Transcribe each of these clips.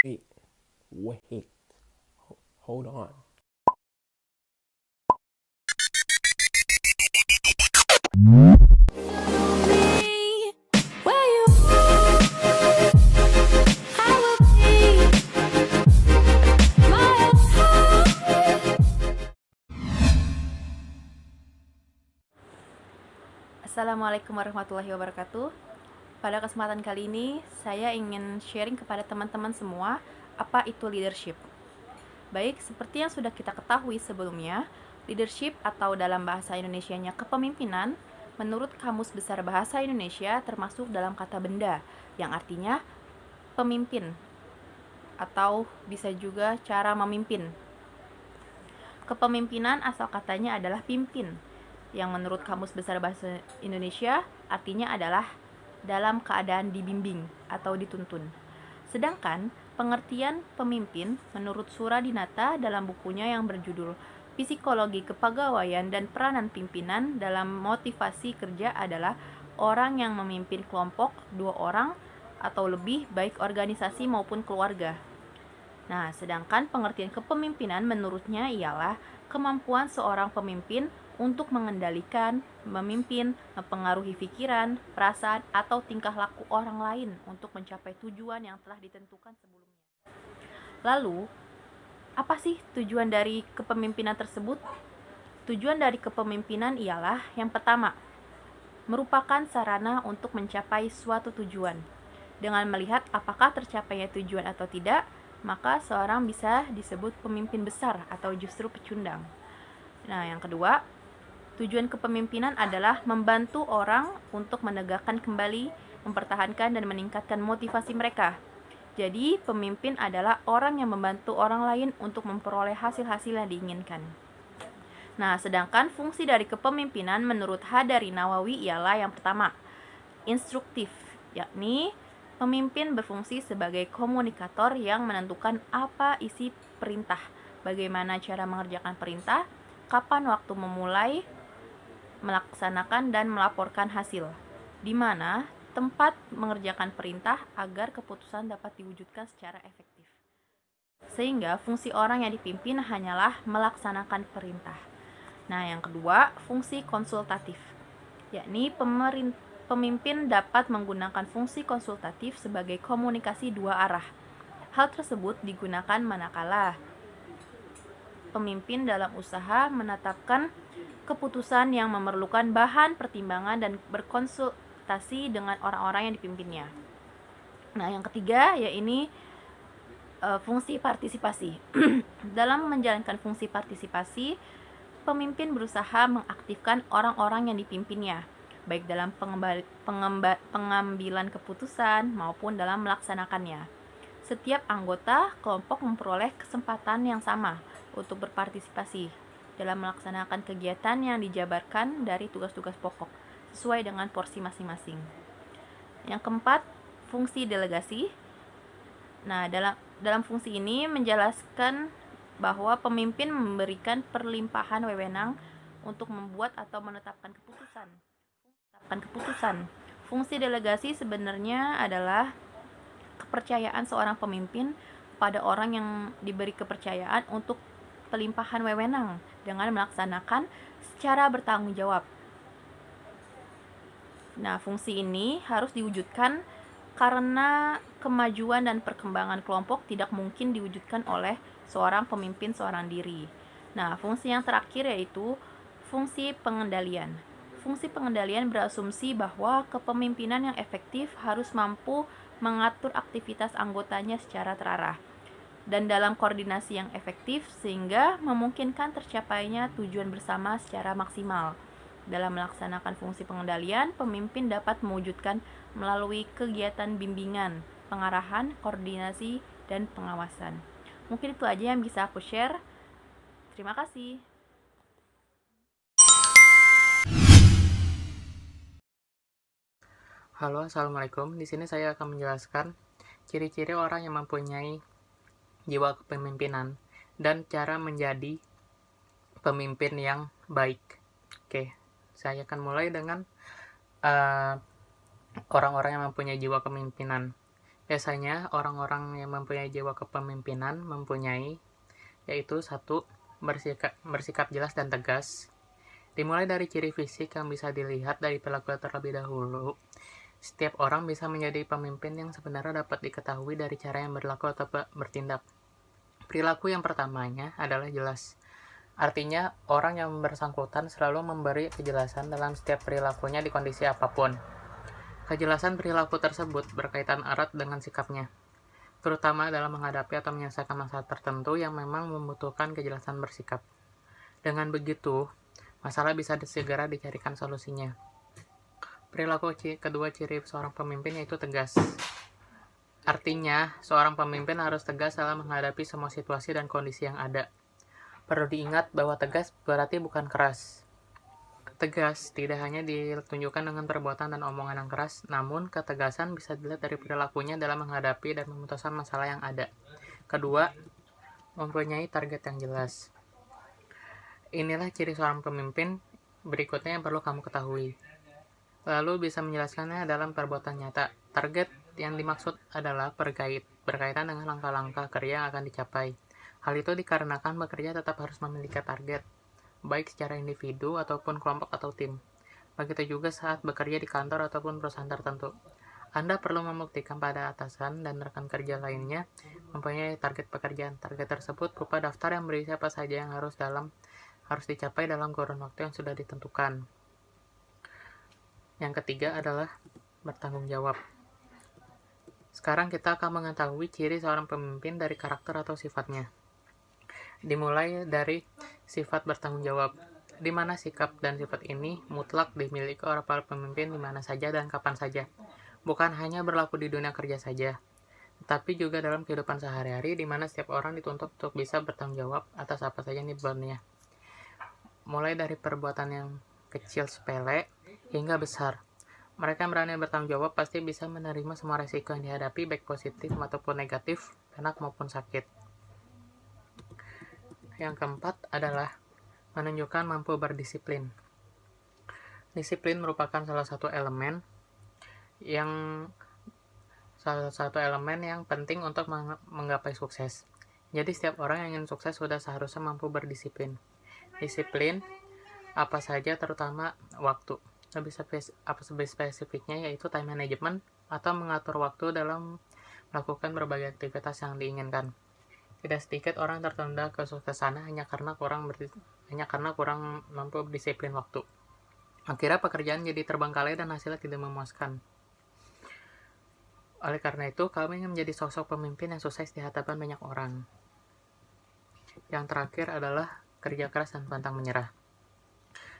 Wait, wait, hold on. Assalamualaikum warahmatullahi wabarakatuh. Pada kesempatan kali ini, saya ingin sharing kepada teman-teman semua apa itu leadership. Baik, seperti yang sudah kita ketahui sebelumnya, leadership atau dalam bahasa Indonesianya kepemimpinan, menurut Kamus Besar Bahasa Indonesia termasuk dalam kata benda, yang artinya pemimpin, atau bisa juga cara memimpin. Kepemimpinan asal katanya adalah pimpin, yang menurut Kamus Besar Bahasa Indonesia artinya adalah dalam keadaan dibimbing atau dituntun. Sedangkan pengertian pemimpin menurut Suradinata dalam bukunya yang berjudul Psikologi Kepegawaian dan Peranan Pimpinan dalam Motivasi Kerja adalah orang yang memimpin kelompok 2 orang atau lebih baik organisasi maupun keluarga. Nah, sedangkan pengertian kepemimpinan menurutnya ialah kemampuan seorang pemimpin untuk mengendalikan, memimpin, mempengaruhi pikiran, perasaan, atau tingkah laku orang lain untuk mencapai tujuan yang telah ditentukan sebelumnya. Lalu, apa sih tujuan dari kepemimpinan tersebut? Tujuan dari kepemimpinan ialah yang pertama, merupakan sarana untuk mencapai suatu tujuan. Dengan melihat apakah tercapainya tujuan atau tidak, maka seorang bisa disebut pemimpin besar atau justru pecundang. Nah, yang kedua, tujuan kepemimpinan adalah membantu orang untuk menegakkan kembali, mempertahankan dan meningkatkan motivasi mereka. Jadi, pemimpin adalah orang yang membantu orang lain untuk memperoleh hasil-hasil yang diinginkan. Nah, sedangkan fungsi dari kepemimpinan menurut Hadari Nawawi ialah yang pertama, instruktif, yakni pemimpin berfungsi sebagai komunikator yang menentukan apa isi perintah, bagaimana cara mengerjakan perintah, kapan waktu memulai, melaksanakan dan melaporkan hasil, di mana tempat mengerjakan perintah agar keputusan dapat diwujudkan secara efektif. Sehingga fungsi orang yang dipimpin hanyalah melaksanakan perintah. Nah, yang kedua, fungsi konsultatif, yakni pemimpin dapat menggunakan fungsi konsultatif sebagai komunikasi dua arah. Hal tersebut digunakan manakala pemimpin dalam usaha menetapkan keputusan yang memerlukan bahan pertimbangan dan berkonsultasi dengan orang-orang yang dipimpinnya. Nah, yang ketiga yaitu fungsi partisipasi. Dalam menjalankan fungsi partisipasi, pemimpin berusaha mengaktifkan orang-orang yang dipimpinnya, baik dalam pengambilan keputusan maupun dalam melaksanakannya. Setiap anggota kelompok memperoleh kesempatan yang sama untuk berpartisipasi dalam melaksanakan kegiatan yang dijabarkan dari tugas-tugas pokok sesuai dengan porsi masing-masing. Yang keempat, fungsi delegasi. Nah, dalam fungsi ini menjelaskan bahwa pemimpin memberikan perlimpahan wewenang untuk membuat atau menetapkan keputusan. Fungsi delegasi sebenarnya adalah kepercayaan seorang pemimpin pada orang yang diberi kepercayaan untuk pelimpahan wewenang dengan melaksanakan secara bertanggung jawab. Nah, fungsi ini harus diwujudkan karena kemajuan dan perkembangan kelompok tidak mungkin diwujudkan oleh seorang pemimpin seorang diri. Nah, fungsi yang terakhir yaitu fungsi pengendalian. Fungsi pengendalian berasumsi bahwa kepemimpinan yang efektif harus mampu mengatur aktivitas anggotanya secara terarah dan dalam koordinasi yang efektif sehingga memungkinkan tercapainya tujuan bersama secara maksimal. Dalam melaksanakan fungsi pengendalian, pemimpin dapat mewujudkan melalui kegiatan bimbingan, pengarahan, koordinasi, dan pengawasan. Mungkin itu aja yang bisa aku share. Terima kasih. Halo, assalamualaikum. Di sini saya akan menjelaskan ciri-ciri orang yang mempunyai jiwa kepemimpinan dan cara menjadi pemimpin yang baik. Oke, saya akan mulai dengan orang-orang yang mempunyai jiwa kepemimpinan. Biasanya orang-orang yang mempunyai jiwa kepemimpinan mempunyai, yaitu 1. Bersikap jelas dan tegas. Dimulai dari ciri fisik yang bisa dilihat dari perilaku terlebih dahulu. Setiap orang bisa menjadi pemimpin yang sebenarnya dapat diketahui dari cara yang berlaku atau bertindak. Perilaku yang pertamanya adalah jelas. Artinya, orang yang bersangkutan selalu memberi kejelasan dalam setiap perilakunya di kondisi apapun. Kejelasan perilaku tersebut berkaitan erat dengan sikapnya, terutama dalam menghadapi atau menyelesaikan masalah tertentu yang memang membutuhkan kejelasan bersikap. Dengan begitu, masalah bisa segera dicarikan solusinya. Perilaku kedua ciri seorang pemimpin yaitu tegas. Artinya, seorang pemimpin harus tegas dalam menghadapi semua situasi dan kondisi yang ada. Perlu diingat bahwa tegas berarti bukan keras. Tegas tidak hanya ditunjukkan dengan perbuatan dan omongan yang keras, namun ketegasan bisa dilihat dari perilakunya dalam menghadapi dan memutuskan masalah yang ada. Kedua, mempunyai target yang jelas. Inilah ciri seorang pemimpin berikutnya yang perlu kamu ketahui. Lalu bisa menjelaskannya dalam perbuatan nyata. Target yang dimaksud adalah berkaitan dengan langkah-langkah kerja yang akan dicapai. Hal itu dikarenakan bekerja tetap harus memiliki target, baik secara individu ataupun kelompok atau tim. Begitu juga saat bekerja di kantor ataupun perusahaan tertentu. Anda perlu membuktikan pada atasan dan rekan kerja lainnya mempunyai target pekerjaan. Target tersebut berupa daftar yang berisi apa saja yang harus dicapai dalam kurun waktu yang sudah ditentukan. Yang ketiga adalah bertanggung jawab. Sekarang kita akan mengetahui ciri seorang pemimpin dari karakter atau sifatnya. Dimulai dari sifat bertanggung jawab, di mana sikap dan sifat ini mutlak dimiliki oleh para pemimpin di mana saja dan kapan saja. Bukan hanya berlaku di dunia kerja saja, tetapi juga dalam kehidupan sehari-hari di mana setiap orang dituntut untuk bisa bertanggung jawab atas apa saja yang dibuatnya. Mulai dari perbuatan yang kecil sepele hingga besar. Mereka yang berani bertanggung jawab pasti bisa menerima semua resiko yang dihadapi, baik positif maupun negatif, enak maupun sakit. Yang keempat adalah menunjukkan mampu berdisiplin. Disiplin merupakan salah satu elemen yang penting untuk menggapai sukses. Jadi setiap orang yang ingin sukses sudah seharusnya mampu berdisiplin. Disiplin apa saja, terutama waktu. Lebih spesifiknya yaitu time management atau mengatur waktu dalam melakukan berbagai aktivitas yang diinginkan. Tidak sedikit orang tertunda kesuksesannya hanya karena kurang mampu disiplin waktu. Akhirnya pekerjaan jadi terbengkalai dan hasilnya tidak memuaskan. Oleh karena itu, kami ingin menjadi sosok pemimpin yang sukses di hadapan banyak orang. Yang terakhir adalah kerja keras dan pantang menyerah.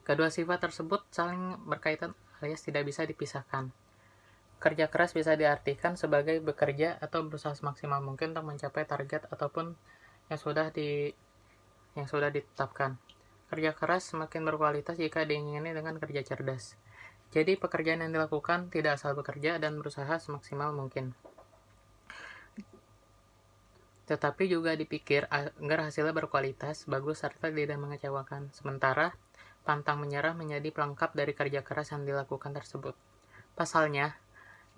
Kedua sifat tersebut saling berkaitan alias tidak bisa dipisahkan. Kerja keras bisa diartikan sebagai bekerja atau berusaha semaksimal mungkin untuk mencapai target ataupun yang sudah ditetapkan. Kerja keras semakin berkualitas jika diingini dengan kerja cerdas. Jadi pekerjaan yang dilakukan tidak asal bekerja dan berusaha semaksimal mungkin, tetapi juga dipikir agar hasilnya berkualitas, bagus, serta tidak mengecewakan. Sementara pantang menyerah menjadi pelengkap dari kerja keras yang dilakukan tersebut. Pasalnya,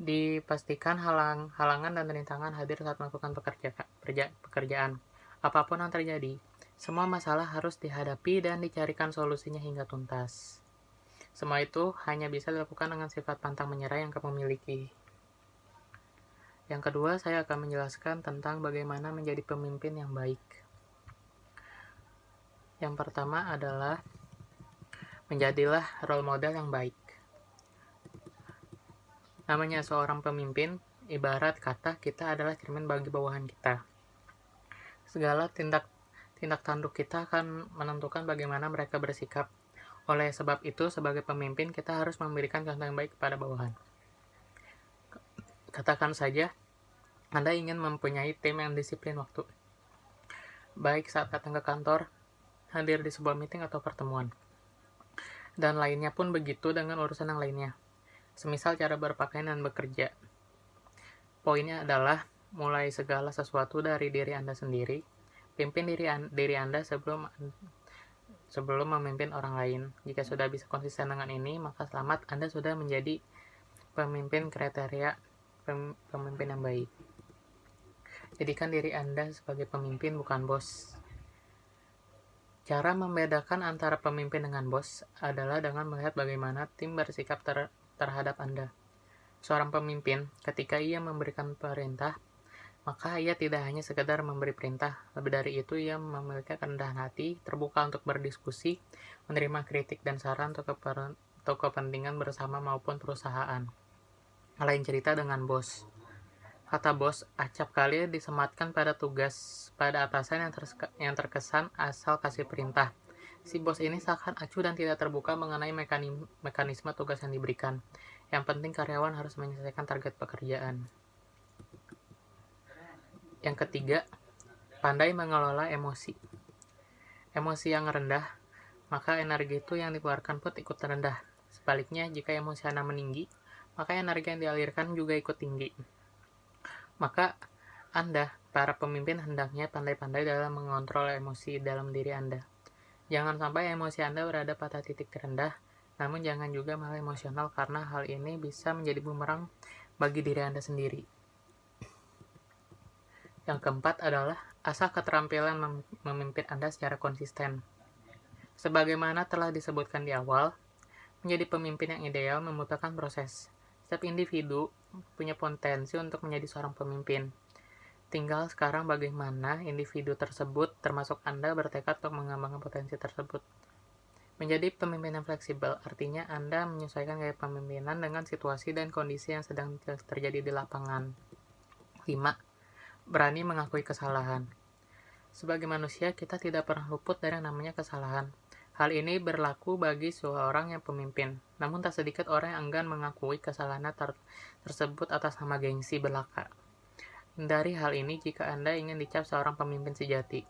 dipastikan halangan dan rintangan hadir saat melakukan pekerjaan. Apapun yang terjadi, semua masalah harus dihadapi dan dicarikan solusinya hingga tuntas. Semua itu hanya bisa dilakukan dengan sifat pantang menyerah yang kamu miliki. Yang kedua, saya akan menjelaskan tentang bagaimana menjadi pemimpin yang baik. Yang pertama adalah menjadilah role model yang baik. Namanya seorang pemimpin, ibarat kata kita adalah cermin bagi bawahan kita. Segala tindak tanduk kita akan menentukan bagaimana mereka bersikap. Oleh sebab itu, sebagai pemimpin, kita harus memberikan contoh yang baik kepada bawahan. Katakan saja, Anda ingin mempunyai tim yang disiplin waktu. Baik saat datang ke kantor, hadir di sebuah meeting atau pertemuan. Dan lainnya pun begitu dengan urusan yang lainnya. Semisal cara berpakaian dan bekerja. Poinnya adalah mulai segala sesuatu dari diri Anda sendiri. Pimpin diri Anda sebelum memimpin orang lain. Jika sudah bisa konsisten dengan ini, maka selamat, Anda sudah menjadi pemimpin kriteria pemimpin yang baik. Jadikan diri Anda sebagai pemimpin, bukan bos. Cara membedakan antara pemimpin dengan bos adalah dengan melihat bagaimana tim bersikap terhadap Anda. Seorang pemimpin, ketika ia memberikan perintah, maka ia tidak hanya sekedar memberi perintah. Lebih dari itu, ia memiliki kerendahan hati, terbuka untuk berdiskusi, menerima kritik dan saran untuk kepentingan bersama maupun perusahaan. Lain cerita dengan bos. Kata bos acap kali disematkan pada atasan yang terkesan asal kasih perintah. Si bos ini seakan acuh dan tidak terbuka mengenai mekanisme tugas yang diberikan. Yang penting karyawan harus menyelesaikan target pekerjaan. Yang ketiga, pandai mengelola emosi. Emosi yang rendah, maka energi itu yang dikeluarkan pun ikut rendah. Sebaliknya, jika emosi Anda meninggi, maka energi yang dialirkan juga ikut tinggi. Maka Anda, para pemimpin, hendaknya pandai-pandai dalam mengontrol emosi dalam diri Anda. Jangan sampai emosi Anda berada pada titik terendah, namun jangan juga malah emosional karena hal ini bisa menjadi bumerang bagi diri Anda sendiri. Yang keempat adalah asah keterampilan memimpin Anda secara konsisten. Sebagaimana telah disebutkan di awal, menjadi pemimpin yang ideal membutuhkan proses. Setiap individu punya potensi untuk menjadi seorang pemimpin. Tinggal sekarang bagaimana individu tersebut, termasuk Anda, bertekad untuk mengembangkan potensi tersebut. Menjadi pemimpin yang fleksibel, artinya Anda menyesuaikan gaya kepemimpinan dengan situasi dan kondisi yang sedang terjadi di lapangan. 5. Berani mengakui kesalahan. Sebagai manusia, kita tidak pernah luput dari yang namanya kesalahan. Hal ini berlaku bagi seorang yang pemimpin. Namun tak sedikit orang yang enggan mengakui kesalahannya tersebut atas nama gengsi belaka. Hindari hal ini jika Anda ingin dicap seorang pemimpin sejati.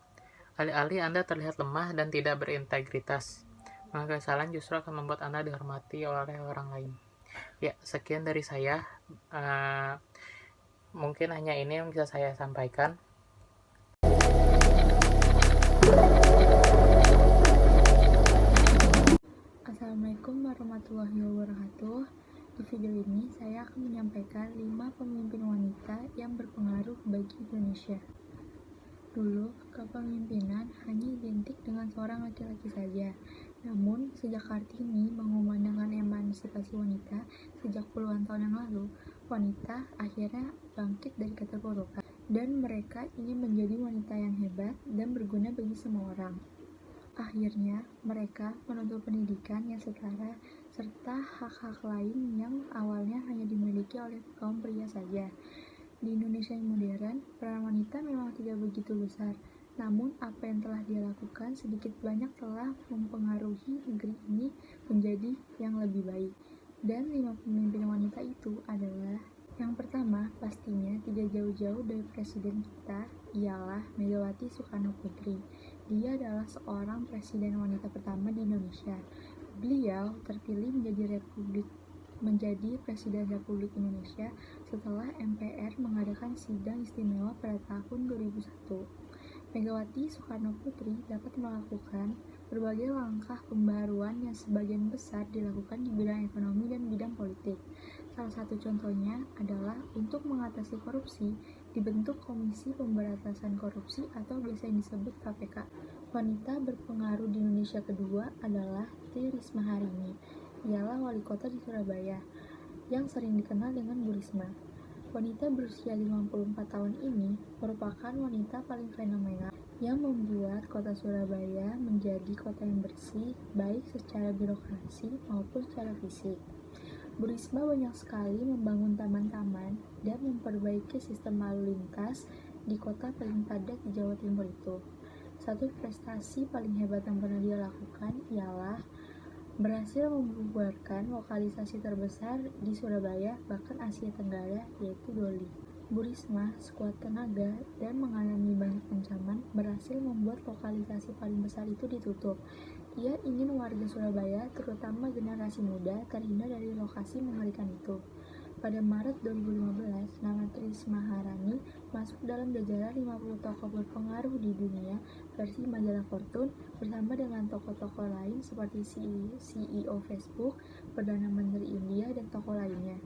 Alih-alih Anda terlihat lemah dan tidak berintegritas, maka kesalahan justru akan membuat Anda dihormati oleh orang lain. Ya, sekian dari saya. Mungkin hanya ini yang bisa saya sampaikan. Assalamualaikum warahmatullahi wabarakatuh. Di video ini saya akan menyampaikan 5 pemimpin wanita yang berpengaruh bagi Indonesia. Dulu, kepemimpinan hanya identik dengan seorang laki-laki saja. Namun, sejak Kartini mengumandangkan emansipasi wanita sejak puluhan tahun yang lalu, wanita akhirnya bangkit dari keterpurukan dan mereka ingin menjadi wanita yang hebat dan berguna bagi semua orang. Akhirnya, mereka menuntut pendidikan yang setara serta hak-hak lain yang awalnya hanya dimiliki oleh kaum pria saja. Di Indonesia yang modern, peran wanita memang tidak begitu besar, namun apa yang telah dia lakukan sedikit banyak telah mempengaruhi negeri ini menjadi yang lebih baik. Dan 5 pemimpin wanita itu adalah: yang pertama, pastinya tidak jauh-jauh dari presiden kita, ialah Megawati Soekarno Putri. Dia adalah seorang presiden wanita pertama di Indonesia. Beliau terpilih menjadi Presiden Republik Indonesia setelah MPR mengadakan sidang istimewa pada tahun 2001. Megawati Soekarno Putri dapat melakukan berbagai langkah pembaruan yang sebagian besar dilakukan di bidang ekonomi dan bidang politik. Salah satu contohnya adalah untuk mengatasi korupsi, dibentuk Komisi Pemberantasan Korupsi atau biasa disebut KPK. Wanita berpengaruh di Indonesia kedua adalah Tri Risma Harini. Ialah wali kota di Surabaya, yang sering dikenal dengan Bu Risma. Wanita berusia 54 tahun ini merupakan wanita paling fenomenal yang membuat kota Surabaya menjadi kota yang bersih, baik secara birokrasi maupun secara fisik. Bu Risma banyak sekali membangun taman-taman dan memperbaiki sistem lalu lintas di kota paling padat di Jawa Timur itu. Satu prestasi paling hebat yang pernah dia lakukan ialah berhasil membubarkan lokalisasi terbesar di Surabaya bahkan Asia Tenggara, yaitu Doli. Bu Risma sekuat tenaga dan mengalami banyak ancaman berhasil membuat lokalisasi paling besar itu ditutup. Ia ingin warga Surabaya, terutama generasi muda, terhindar dari lokasi mengerikan itu. Pada Maret 2015, nama Tri Risma Harini masuk dalam jajaran 50 tokoh berpengaruh di dunia versi majalah Fortune bersama dengan tokoh-tokoh lain seperti CEO Facebook, Perdana Menteri India, dan tokoh lainnya.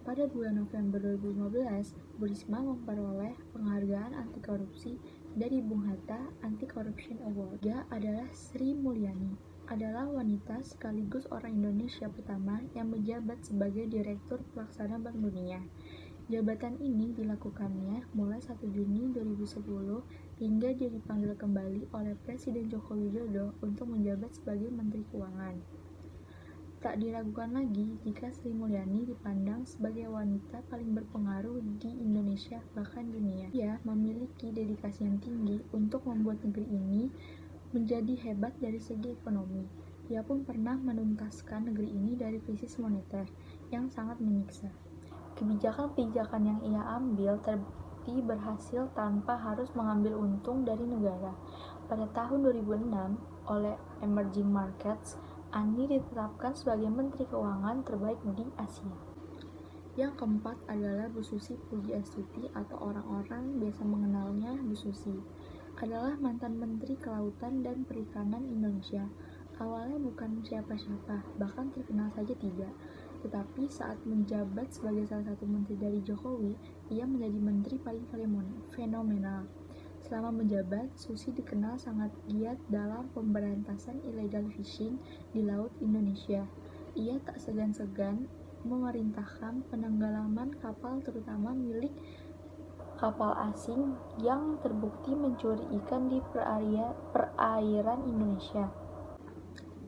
Pada bulan November 2015, Bu Risma memperoleh penghargaan anti korupsi dari Bung Hatta Anti-Corruption Award. Dia adalah Sri Mulyani, adalah wanita sekaligus orang Indonesia pertama yang menjabat sebagai Direktur Pelaksana Bank Dunia. Jabatan ini dilakukannya mulai 1 Juni 2010 hingga dia dipanggil kembali oleh Presiden Joko Widodo untuk menjabat sebagai Menteri Keuangan. Tak diragukan lagi jika Sri Mulyani dipandang sebagai wanita paling berpengaruh di Indonesia bahkan dunia. Ia memiliki dedikasi yang tinggi untuk membuat negeri ini menjadi hebat dari segi ekonomi. Ia pun pernah menuntaskan negeri ini dari krisis moneter yang sangat menyiksa. Kebijakan-kebijakan yang ia ambil terbukti berhasil tanpa harus mengambil untung dari negara. Pada tahun 2006, oleh Emerging Markets, Ani ditetapkan sebagai Menteri Keuangan terbaik di Asia. Yang keempat adalah Bu Susi Pujiastuti atau orang-orang biasa mengenalnya Bu Susi. Adalah mantan Menteri Kelautan dan Perikanan Indonesia. Awalnya bukan siapa-siapa, bahkan terkenal saja tidak. Tetapi saat menjabat sebagai salah satu menteri dari Jokowi, ia menjadi menteri paling fenomenal. Selama menjabat, Susi dikenal sangat giat dalam pemberantasan illegal fishing di Laut Indonesia. Ia tak segan-segan memerintahkan penenggelaman kapal terutama milik kapal asing yang terbukti mencuri ikan di perairan Indonesia.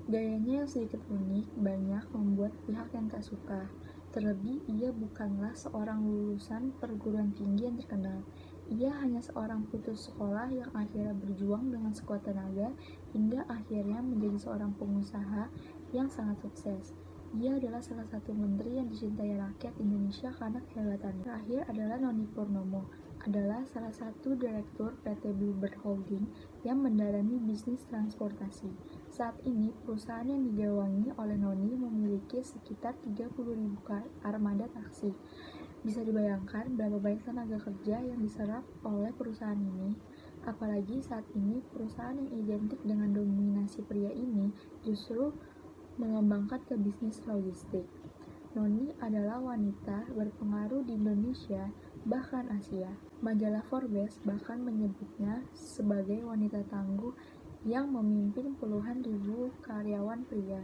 Gayanya yang sedikit unik banyak membuat pihak yang tak suka. Terlebih, ia bukanlah seorang lulusan perguruan tinggi yang terkenal. Ia hanya seorang putus sekolah yang akhirnya berjuang dengan sekuat tenaga hingga akhirnya menjadi seorang pengusaha yang sangat sukses. Ia adalah salah satu menteri yang dicintai rakyat Indonesia karena kehebatannya. Terakhir adalah Noni Purnomo, adalah salah satu direktur PT Bluebird Holding yang mendalami bisnis transportasi. Saat ini, perusahaan yang digawangi oleh Noni memiliki sekitar 30.000 armada taksi. Bisa dibayangkan berapa banyak tenaga kerja yang diserap oleh perusahaan ini. Apalagi saat ini, perusahaan yang identik dengan dominasi pria ini justru mengembangkan ke bisnis logistik. Noni adalah wanita berpengaruh di Indonesia, bahkan Asia. Majalah Forbes bahkan menyebutnya sebagai wanita tangguh yang memimpin puluhan ribu karyawan pria.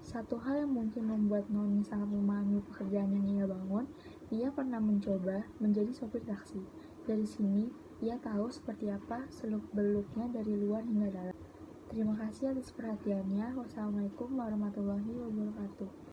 Satu hal yang mungkin membuat Noni sangat memahami pekerjaan yang ia bangun, ia pernah mencoba menjadi sopir taksi. Dari sini, ia tahu seperti apa seluk-beluknya dari luar hingga dalam. Terima kasih atas perhatiannya. Wassalamualaikum warahmatullahi wabarakatuh.